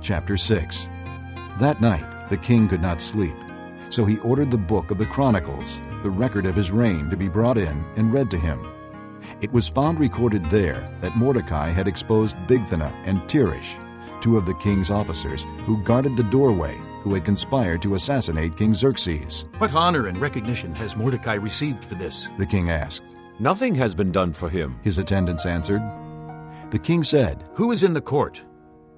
Chapter 6. That night the king could not sleep, so he ordered the book of the Chronicles, the record of his reign, to be brought in and read to him. It was found recorded there that Mordecai had exposed Bigthana and Teresh, two of the king's officers who guarded the doorway, who had conspired to assassinate King Xerxes. What honor and recognition has Mordecai received for this? The king asked. Nothing has been done for him, His attendants answered. The king said, Who is in the court?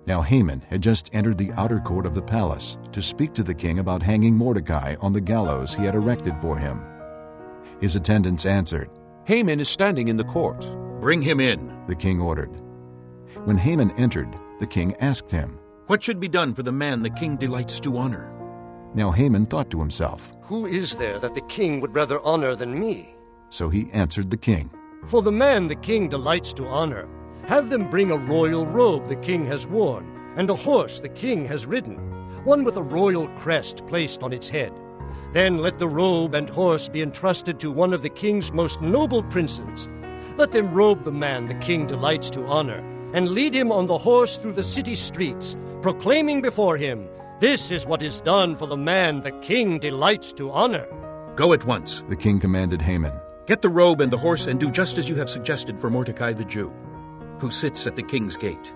Now Haman had just entered the outer court of the palace to speak to the king about hanging Mordecai on the gallows he had erected for him. His attendants answered, Haman is standing in the court. Bring him in. The king ordered. When Haman entered, the king asked him, What should be done for the man the king delights to honor? Now Haman thought to himself, Who is there that the king would rather honor than me? So he answered the king, For the man the king delights to honor, have them bring a royal robe the king has worn, and a horse the king has ridden, one with a royal crest placed on its head. Then let the robe and horse be entrusted to one of the king's most noble princes. Let them robe the man the king delights to honor, and lead him on the horse through the city streets, proclaiming before him, This is what is done for the man the king delights to honor. Go at once. the king commanded Haman. Get the robe and the horse and do just as you have suggested for Mordecai the Jew, who sits at the king's gate.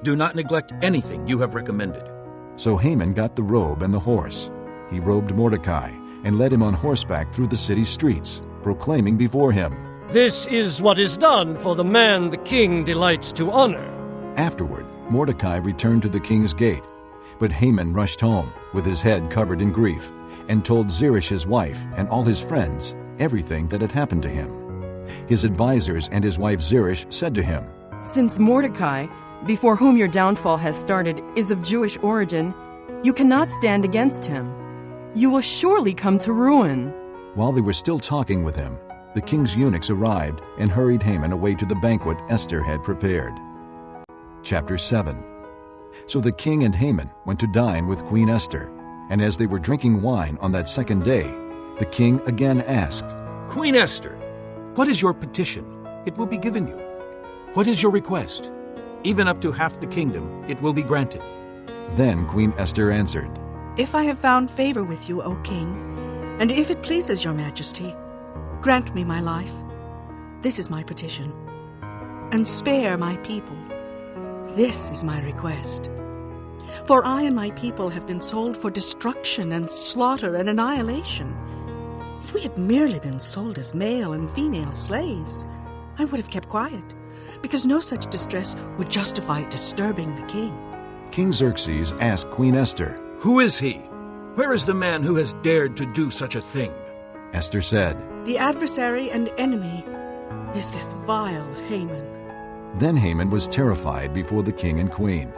Do not neglect anything you have recommended. So Haman got the robe and the horse. He robed Mordecai and led him on horseback through the city streets, proclaiming before him, This is what is done for the man the king delights to honor. Afterward, Mordecai returned to the king's gate, but Haman rushed home with his head covered in grief and told Zeresh his wife and all his friends everything that had happened to him. His advisers and his wife Zeresh said to him, Since Mordecai, before whom your downfall has started, is of Jewish origin, you cannot stand against him. You will surely come to ruin. While they were still talking with him, the king's eunuchs arrived and hurried Haman away to the banquet Esther had prepared. Chapter 7. So the king and Haman went to dine with Queen Esther, and as they were drinking wine on that second day, the king again asked, Queen Esther, what is your petition? It will be given you. What is your request? Even up to half the kingdom, it will be granted. Then Queen Esther answered, If I have found favor with you, O king, and if it pleases your majesty, grant me my life. This is my petition. And spare my people. This is my request. For I and my people have been sold for destruction and slaughter and annihilation. If we had merely been sold as male and female slaves, I would have kept quiet, because no such distress would justify disturbing the king. King Xerxes asked Queen Esther, Who is he? Where is the man who has dared to do such a thing? Esther said. The adversary and enemy is this vile Haman. Then Haman was terrified before the king and queen.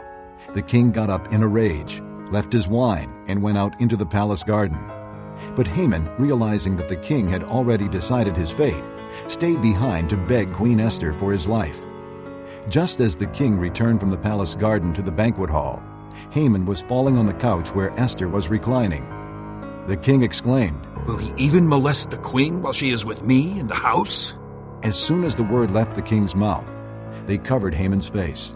The king got up in a rage, left his wine, and went out into the palace garden. But Haman, realizing that the king had already decided his fate, stayed behind to beg Queen Esther for his life. Just as the king returned from the palace garden to the banquet hall, Haman was falling on the couch where Esther was reclining. The king exclaimed, Will he even molest the queen while she is with me in the house? As soon as the word left the king's mouth, they covered Haman's face.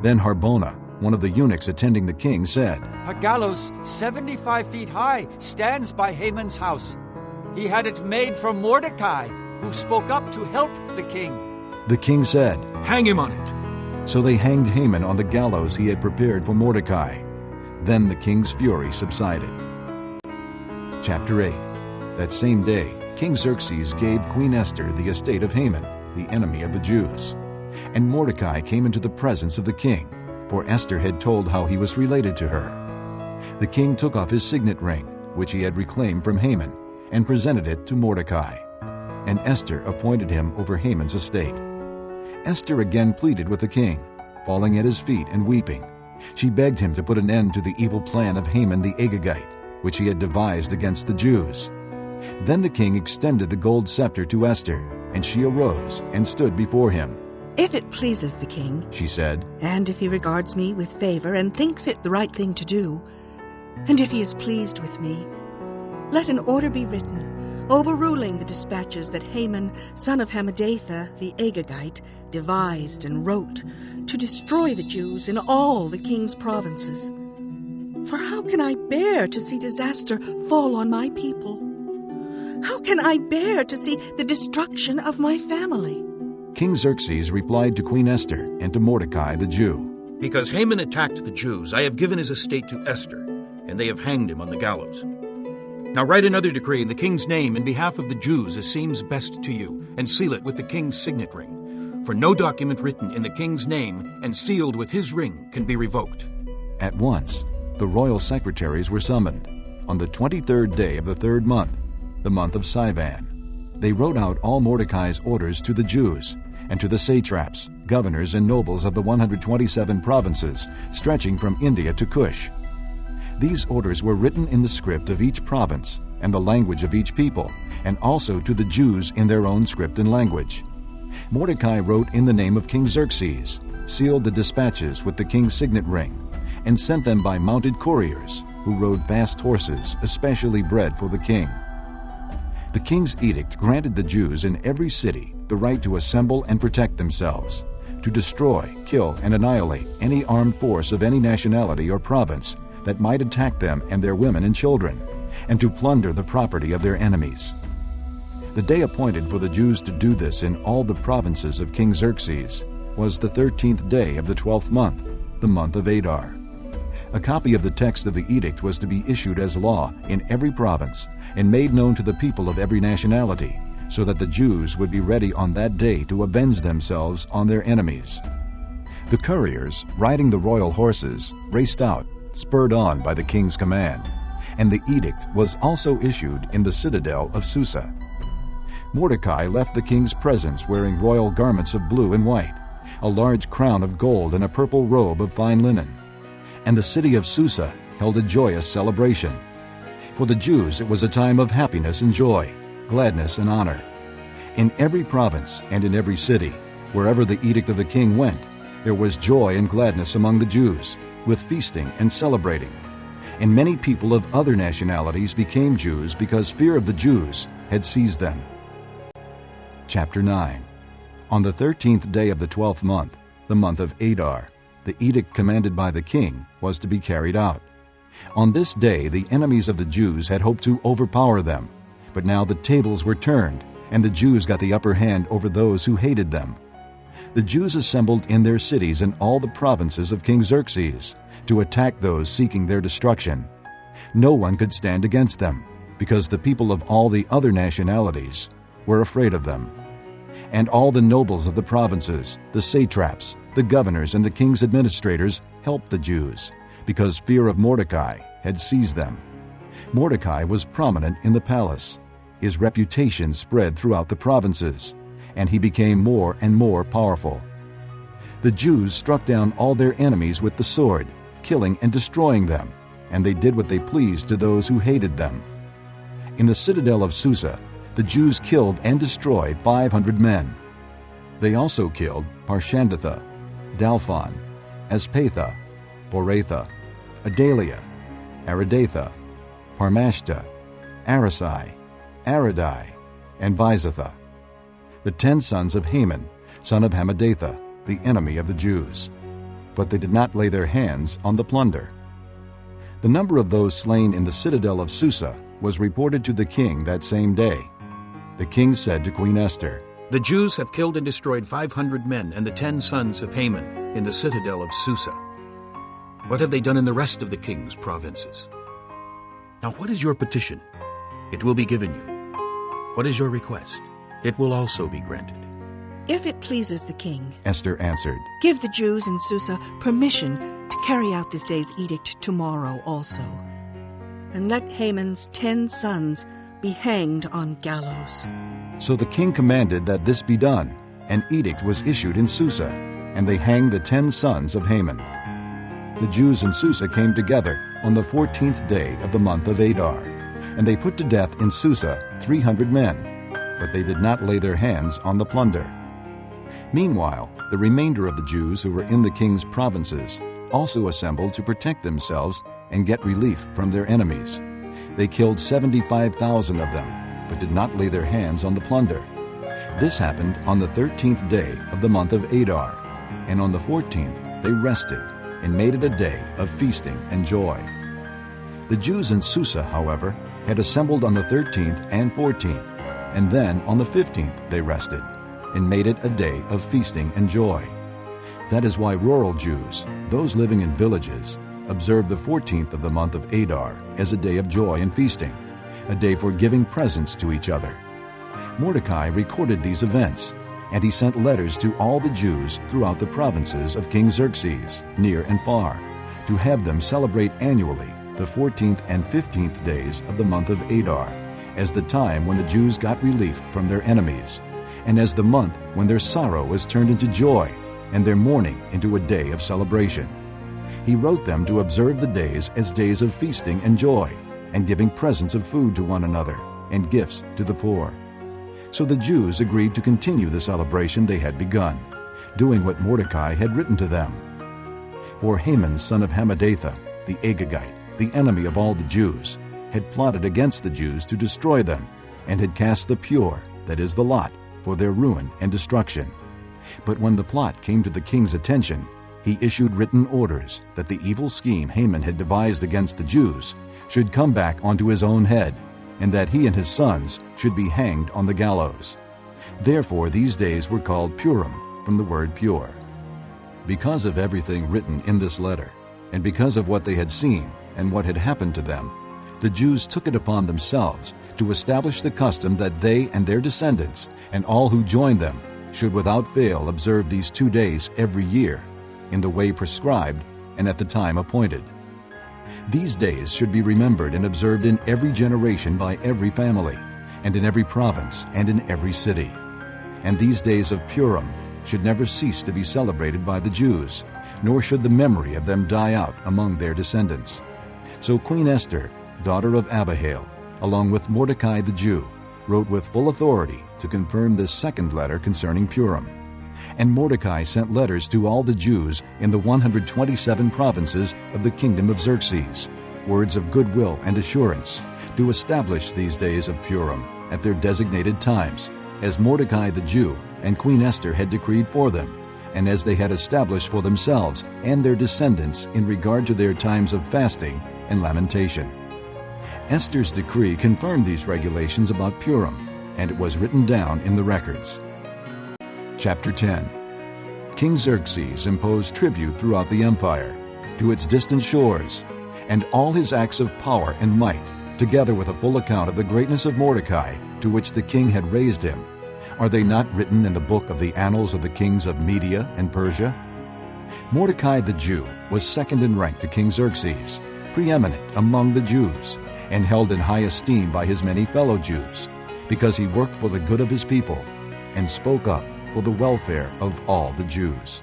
Then Harbona, one of the eunuchs attending the king, said, A gallows 75 feet high stands by Haman's house. He had it made for Mordecai, who spoke up to help the king. The king said, Hang him on it. So they hanged Haman on the gallows he had prepared for Mordecai. Then the king's fury subsided. Chapter 8. That same day, King Xerxes gave Queen Esther the estate of Haman, the enemy of the Jews. And Mordecai came into the presence of the king, for Esther had told how he was related to her. The king took off his signet ring, which he had reclaimed from Haman, and presented it to Mordecai. And Esther appointed him over Haman's estate. Esther again pleaded with the king, falling at his feet and weeping. She begged him to put an end to the evil plan of Haman the Agagite, which he had devised against the Jews. Then the king extended the gold scepter to Esther, and she arose and stood before him. If it pleases the king, she said, and if he regards me with favor and thinks it the right thing to do, and if he is pleased with me, let an order be written, overruling the dispatches that Haman, son of Hammedatha, the Agagite, devised and wrote, to destroy the Jews in all the king's provinces. For how can I bear to see disaster fall on my people? How can I bear to see the destruction of my family? King Xerxes replied to Queen Esther and to Mordecai the Jew, Because Haman attacked the Jews, I have given his estate to Esther, and they have hanged him on the gallows. Now write another decree in the king's name in behalf of the Jews as seems best to you, and seal it with the king's signet ring. For no document written in the king's name and sealed with his ring can be revoked. At once, the royal secretaries were summoned. On the 23rd day of the 3rd month, the month of Sivan, they wrote out all Mordecai's orders to the Jews and to the satraps, governors, and nobles of the 127 provinces stretching from India to Cush. These orders were written in the script of each province and the language of each people, and also to the Jews in their own script and language. Mordecai wrote in the name of King Xerxes, sealed the dispatches with the king's signet ring, and sent them by mounted couriers who rode fast horses, especially bred for the king. The king's edict granted the Jews in every city the right to assemble and protect themselves, to destroy, kill, and annihilate any armed force of any nationality or province that might attack them and their women and children, and to plunder the property of their enemies. The day appointed for the Jews to do this in all the provinces of King Xerxes was the 13th day of the 12th month, the month of Adar. A copy of the text of the edict was to be issued as law in every province and made known to the people of every nationality, so that the Jews would be ready on that day to avenge themselves on their enemies. The couriers, riding the royal horses, raced out, spurred on by the king's command, and the edict was also issued in the citadel of Susa. Mordecai left the king's presence wearing royal garments of blue and white, a large crown of gold and a purple robe of fine linen. And the city of Susa held a joyous celebration. For the Jews it was a time of happiness and joy, gladness and honor. In every province and in every city, wherever the edict of the king went, there was joy and gladness among the Jews, with feasting and celebrating. And many people of other nationalities became Jews because fear of the Jews had seized them. Chapter 9. On the 13th day of the 12th month, the month of Adar, the edict commanded by the king was to be carried out. On this day the enemies of the Jews had hoped to overpower them, but now the tables were turned, and the Jews got the upper hand over those who hated them. The Jews assembled in their cities in all the provinces of King Xerxes to attack those seeking their destruction. No one could stand against them, because the people of all the other nationalities were afraid of them. And all the nobles of the provinces, the satraps, the governors, and the king's administrators helped the Jews, because fear of Mordecai had seized them. Mordecai was prominent in the palace. His reputation spread throughout the provinces, and he became more and more powerful. The Jews struck down all their enemies with the sword, killing and destroying them, and they did what they pleased to those who hated them. In the citadel of Susa, the Jews killed and destroyed 500 men. They also killed Parshandatha, Dalphon, Aspatha, Boratha, Adalia, Aridatha, Parmashta, Arasai, Aradai, and Vizatha, the 10 sons of Haman, son of Hammedatha, the enemy of the Jews. But they did not lay their hands on the plunder. The number of those slain in the citadel of Susa was reported to the king that same day. The king said to Queen Esther, The Jews have killed and destroyed 500 men and the 10 sons of Haman in the citadel of Susa. What have they done in the rest of the king's provinces? Now what is your petition? It will be given you. What is your request? It will also be granted. If it pleases the king, Esther answered, give the Jews in Susa permission to carry out this day's edict tomorrow also. And let Haman's 10 sons be hanged on gallows. So the king commanded that this be done. An edict was issued in Susa, and they hanged the 10 sons of Haman. The Jews in Susa came together on the 14th day of the month of Adar, and they put to death in Susa 300 men, but they did not lay their hands on the plunder. Meanwhile, the remainder of the Jews who were in the king's provinces also assembled to protect themselves and get relief from their enemies. They killed 75,000 of them, but did not lay their hands on the plunder. This happened on the 13th day of the month of Adar, and on the 14th they rested and made it a day of feasting and joy. The Jews in Susa, however, had assembled on the 13th and 14th, and then on the 15th they rested and made it a day of feasting and joy. That is why rural Jews, those living in villages, observe the 14th of the month of Adar as a day of joy and feasting, a day for giving presents to each other. Mordecai recorded these events, and he sent letters to all the Jews throughout the provinces of King Xerxes, near and far, to have them celebrate annually the 14th and 15th days of the month of Adar, as the time when the Jews got relief from their enemies, and as the month when their sorrow was turned into joy, and their mourning into a day of celebration. He wrote them to observe the days as days of feasting and joy, and giving presents of food to one another, and gifts to the poor. So the Jews agreed to continue the celebration they had begun, doing what Mordecai had written to them. For Haman, son of Hammedatha, the Agagite, the enemy of all the Jews, had plotted against the Jews to destroy them, and had cast the pure, that is the lot, for their ruin and destruction. But when the plot came to the king's attention, he issued written orders that the evil scheme Haman had devised against the Jews should come back onto his own head, and that he and his sons should be hanged on the gallows. Therefore these days were called Purim, from the word pure. Because of everything written in this letter, and because of what they had seen and what had happened to them, the Jews took it upon themselves to establish the custom that they and their descendants, and all who joined them, should without fail observe these 2 days every year, in the way prescribed and at the time appointed. These days should be remembered and observed in every generation by every family, and in every province and in every city. And these days of Purim should never cease to be celebrated by the Jews, nor should the memory of them die out among their descendants. So Queen Esther, daughter of Abihail, along with Mordecai the Jew, wrote with full authority to confirm this second letter concerning Purim. And Mordecai sent letters to all the Jews in the 127 provinces of the kingdom of Xerxes, words of goodwill and assurance, to establish these days of Purim at their designated times, as Mordecai the Jew and Queen Esther had decreed for them, and as they had established for themselves and their descendants in regard to their times of fasting and lamentation. Esther's decree confirmed these regulations about Purim, and it was written down in the records. Chapter 10. King Xerxes imposed tribute throughout the empire, to its distant shores, and all his acts of power and might, together with a full account of the greatness of Mordecai, to which the king had raised him. Are they not written in the book of the annals of the kings of Media and Persia? Mordecai the Jew was second in rank to King Xerxes, preeminent among the Jews, and held in high esteem by his many fellow Jews, because he worked for the good of his people and spoke up for the welfare of all the Jews.